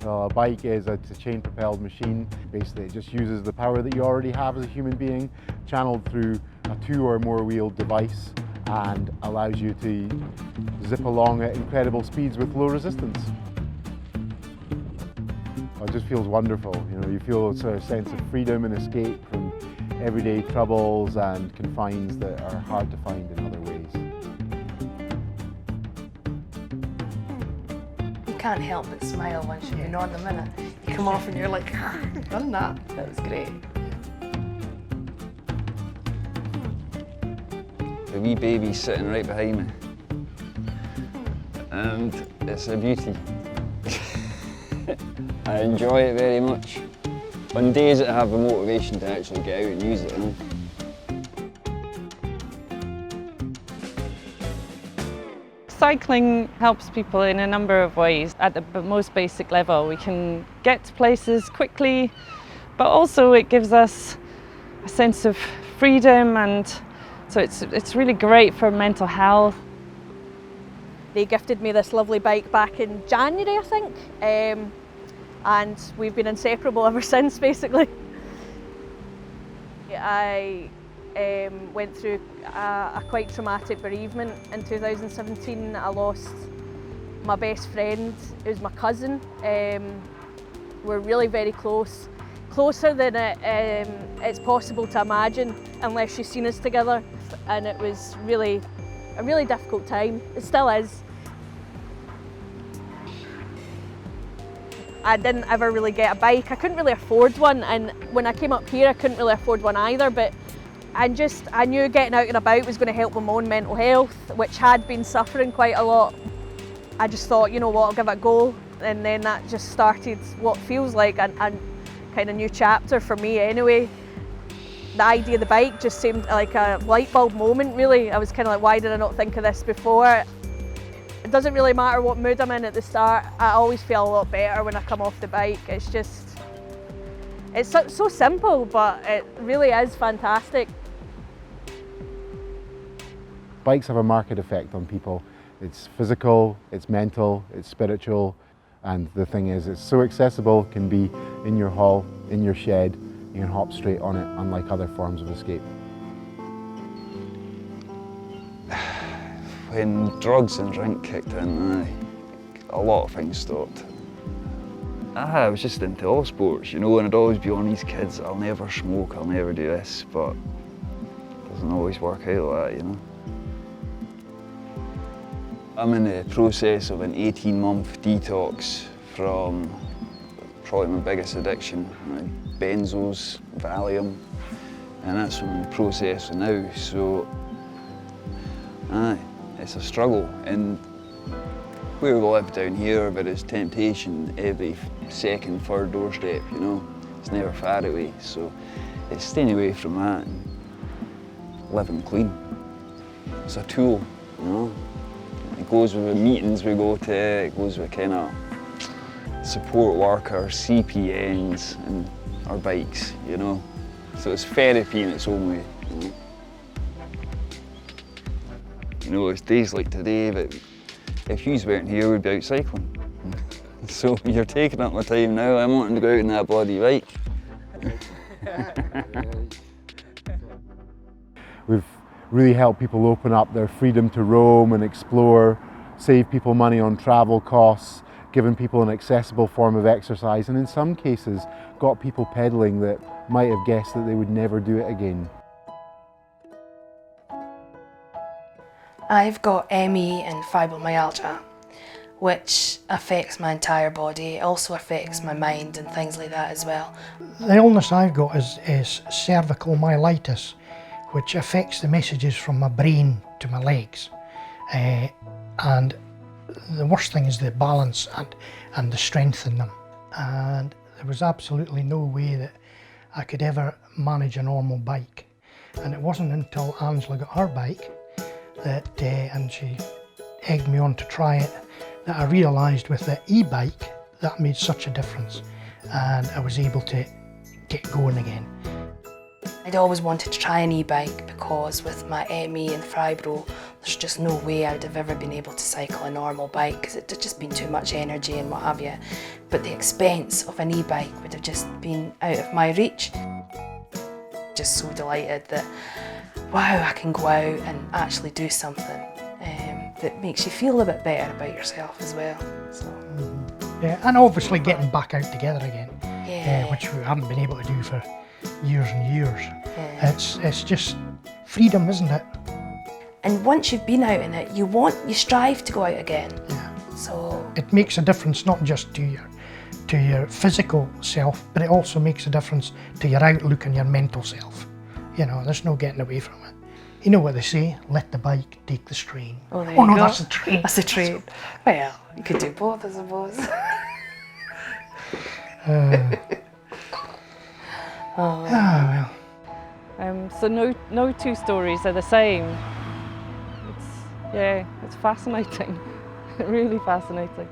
Well, a bike is a chain-propelled machine. Basically, it just uses the power that you already have as a human being, channeled through a 2 or more wheeled device, and allows you to zip along at incredible speeds with low resistance. It just feels wonderful. You know, you feel a sort of sense of freedom and escape from everyday troubles and confines that are hard to find in other ways. You can't help but smile once you've been on them, innit? You come off and you're like, ah, done that. That was great. The wee baby's sitting right behind me, and it's a beauty. I enjoy it very much. On days that I have the motivation to actually get out and use it, you know. Cycling helps people in a number of ways. At the most basic level, we can get to places quickly, but also it gives us a sense of freedom, and so it's really great for mental health. They gifted me this lovely bike back in January, I think, and we've been inseparable ever since, basically. I went through a quite traumatic bereavement in 2017. I lost my best friend, who's my cousin. We're really very close, closer than it's possible to imagine unless you've seen us together. And it was really a really difficult time. It still is. I didn't ever really get a bike. I couldn't really afford one, and when I came up here I couldn't really afford one either, but I knew getting out and about was going to help with my own mental health, which had been suffering quite a lot. I just thought, you know what, I'll give it a go, and then that just started what feels like a kind of new chapter for me anyway. The idea of the bike just seemed like a light bulb moment, really. I was kind of like, why did I not think of this before? It doesn't really matter what mood I'm in at the start. I always feel a lot better when I come off the bike. It's so simple, but it really is fantastic. Bikes have a marked effect on people. It's physical, it's mental, it's spiritual, and the thing is, it's so accessible. It can be in your hall, in your shed. You can hop straight on it, unlike other forms of escape. When drugs and drink kicked in, a lot of things stopped. I was just into all sports, you know, and I'd always be on these kids, I'll never smoke, I'll never do this, but it doesn't always work out like that, you know. I'm in the process of an 18-month detox from probably my biggest addiction, benzos, Valium, and that's what I'm in the process of now, so it's a struggle, and where we live down here, there is temptation every second, third doorstep, you know. It's never far away, so it's staying away from that and living clean. It's a tool, you know. It goes with the meetings we go to, it goes with kind of support workers, CPNs, and our bikes, you know. So it's therapy in its own way, you know. You know, it's days like today that if you weren't here, we'd be out cycling. So you're taking up my time now. I'm wanting to go out on that bloody bike. We've really helped people open up their freedom to roam and explore, save people money on travel costs, given people an accessible form of exercise, and in some cases got people pedalling that might have guessed that they would never do it again. I've got ME and fibromyalgia, which affects my entire body. It also affects my mind and things like that as well. The illness I've got is cervical myelitis, which affects the messages from my brain to my legs. And the worst thing is the balance and the strength in them. And there was absolutely no way that I could ever manage a normal bike. And it wasn't until Angela got her bike that, and she egged me on to try it, that I realised with the e-bike that made such a difference, and I was able to get going again. I'd always wanted to try an e-bike because with my ME and fibro, there's just no way I'd have ever been able to cycle a normal bike because it'd just been too much energy and what have you. But the expense of an e-bike would have just been out of my reach. Just so delighted that, wow, I can go out and actually do something that makes you feel a bit better about yourself as well. So. Yeah, and obviously getting back out together again, Yeah. which we haven't been able to do for years and years. Yeah. It's just freedom, isn't it? And once you've been out in it, you strive to go out again. Yeah. So It makes a difference not just to your physical self, but it also makes a difference to your outlook and your mental self. You know, there's no getting away from it. You know what they say, let the bike take the strain. oh, there Oh you no, go. that's a train. That's a train. Well, you could do both, I suppose. Ah, well. So no two stories are the same. It's fascinating, really fascinating.